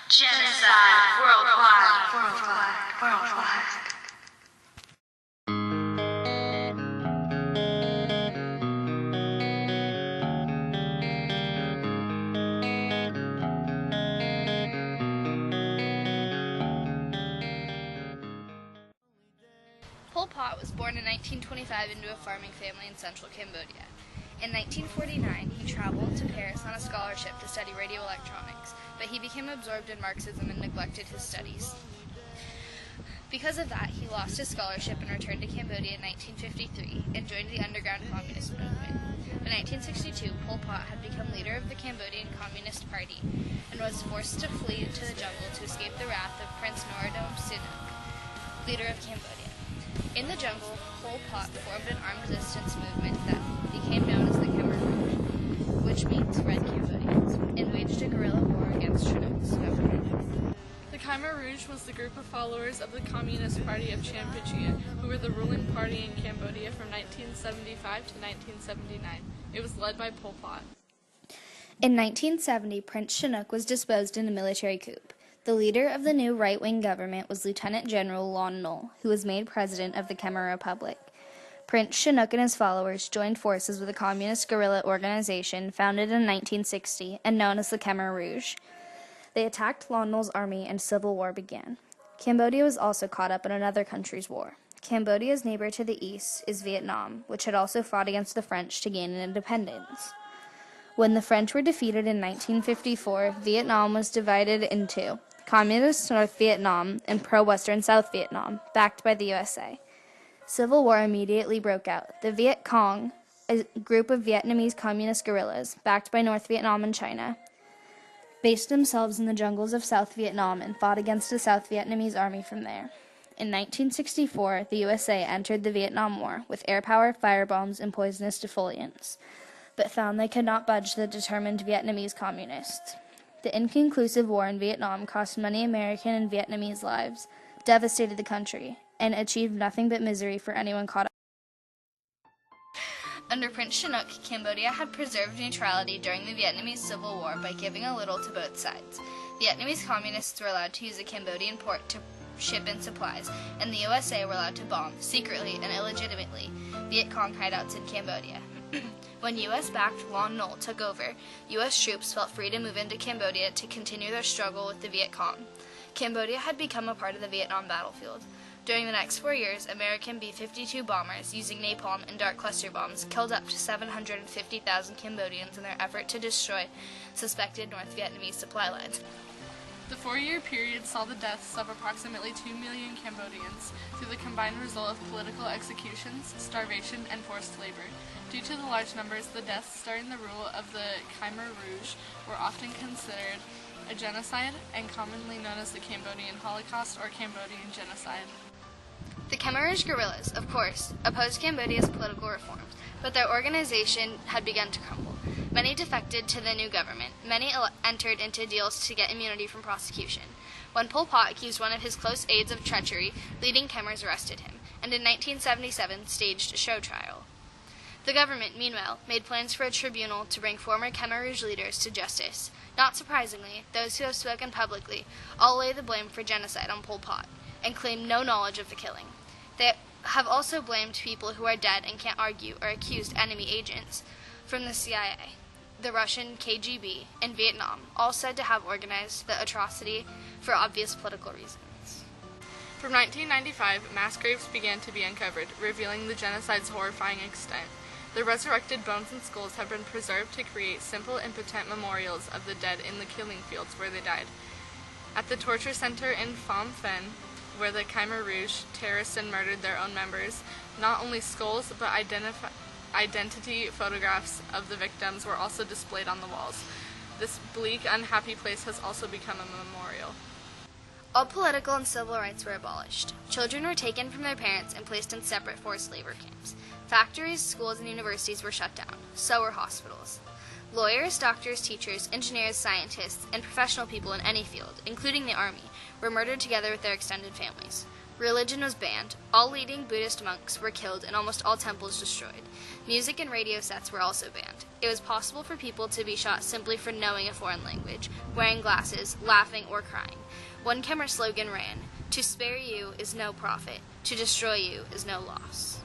Genocide worldwide. Pol Pot was born in 1925 into a farming family in central Cambodia. In 1949, he traveled to Paris on a scholarship to study radioelectronics, but he became absorbed in Marxism and neglected his studies. Because of that, he lost his scholarship and returned to Cambodia in 1953 and joined the underground communist movement. In 1962, Pol Pot had become leader of the Cambodian Communist Party and was forced to flee to the jungle to escape the wrath of Prince Norodom Sihanouk, leader of Cambodia. In the jungle, Pol Pot formed an armed resistance movement that became known as the Khmer Rouge, which means Red Cambodians, and waged a guerrilla war against Sihanouk's government. The Khmer Rouge was the group of followers of the Communist Party of Kampuchea, who were the ruling party in Cambodia from 1975 to 1979. It was led by Pol Pot. In 1970, Prince Sihanouk was disposed in a military coup. The leader of the new right-wing government was Lieutenant General Lon Nol, who was made president of the Khmer Republic. Prince Sihanouk and his followers joined forces with a communist guerrilla organization founded in 1960 and known as the Khmer Rouge. They attacked Lon Nol's army and civil war began. Cambodia was also caught up in another country's war. Cambodia's neighbor to the east is Vietnam, which had also fought against the French to gain independence. When the French were defeated in 1954, Vietnam was divided into Communist North Vietnam and pro-Western South Vietnam, backed by the USA. Civil war immediately broke out. The Viet Cong, a group of Vietnamese communist guerrillas, backed by North Vietnam and China, based themselves in the jungles of South Vietnam and fought against the South Vietnamese army from there. In 1964, the USA entered the Vietnam War with air power, firebombs, and poisonous defoliants, but found they could not budge the determined Vietnamese communists. The inconclusive war in Vietnam cost many American and Vietnamese lives, devastated the country, and achieved nothing but misery for anyone caught up. Under Prince Sihanouk, Cambodia had preserved neutrality during the Vietnamese Civil War by giving a little to both sides. Vietnamese communists were allowed to use a Cambodian port to ship in supplies, and the USA were allowed to bomb, secretly and illegitimately, Viet Cong hideouts in Cambodia. When U.S.-backed Lon Nol took over, U.S. troops felt free to move into Cambodia to continue their struggle with the Viet Cong. Cambodia had become a part of the Vietnam battlefield. During the next 4 years, American B-52 bombers, using napalm and dart cluster bombs, killed up to 750,000 Cambodians in their effort to destroy suspected North Vietnamese supply lines. The 4-year period saw the deaths of approximately 2 million Cambodians through the combined result of political executions, starvation, and forced labor. Due to the large numbers, the deaths during the rule of the Khmer Rouge were often considered a genocide and commonly known as the Cambodian Holocaust or Cambodian Genocide. The Khmer Rouge guerrillas, of course, opposed Cambodia's political reforms, but their organization had begun to crumble. Many defected to the new government. Many entered into deals to get immunity from prosecution. When Pol Pot accused one of his close aides of treachery, leading Khmers arrested him, and in 1977 staged a show trial. The government, meanwhile, made plans for a tribunal to bring former Khmer Rouge leaders to justice. Not surprisingly, those who have spoken publicly all lay the blame for genocide on Pol Pot, and claim no knowledge of the killing. They have also blamed people who are dead and can't argue or accused enemy agents from the CIA, the Russian KGB, and Vietnam, all said to have organized the atrocity for obvious political reasons. From 1995, mass graves began to be uncovered, revealing the genocide's horrifying extent. The resurrected bones and skulls have been preserved to create simple, impotent memorials of the dead in the killing fields where they died. At the torture center in Phnom Penh, where the Khmer Rouge terrorists and murdered their own members, not only skulls but identity photographs of the victims were also displayed on the walls. This bleak, unhappy place has also become a memorial. All political and civil rights were abolished. Children were taken from their parents and placed in separate forced labor camps. Factories, schools, and universities were shut down. So were hospitals. Lawyers, doctors, teachers, engineers, scientists, and professional people in any field, including the army, were murdered together with their extended families. Religion was banned. All leading Buddhist monks were killed and almost all temples destroyed. Music and radio sets were also banned. It was possible for people to be shot simply for knowing a foreign language, wearing glasses, laughing, or crying. One Khmer slogan ran, "To spare you is no profit. To destroy you is no loss."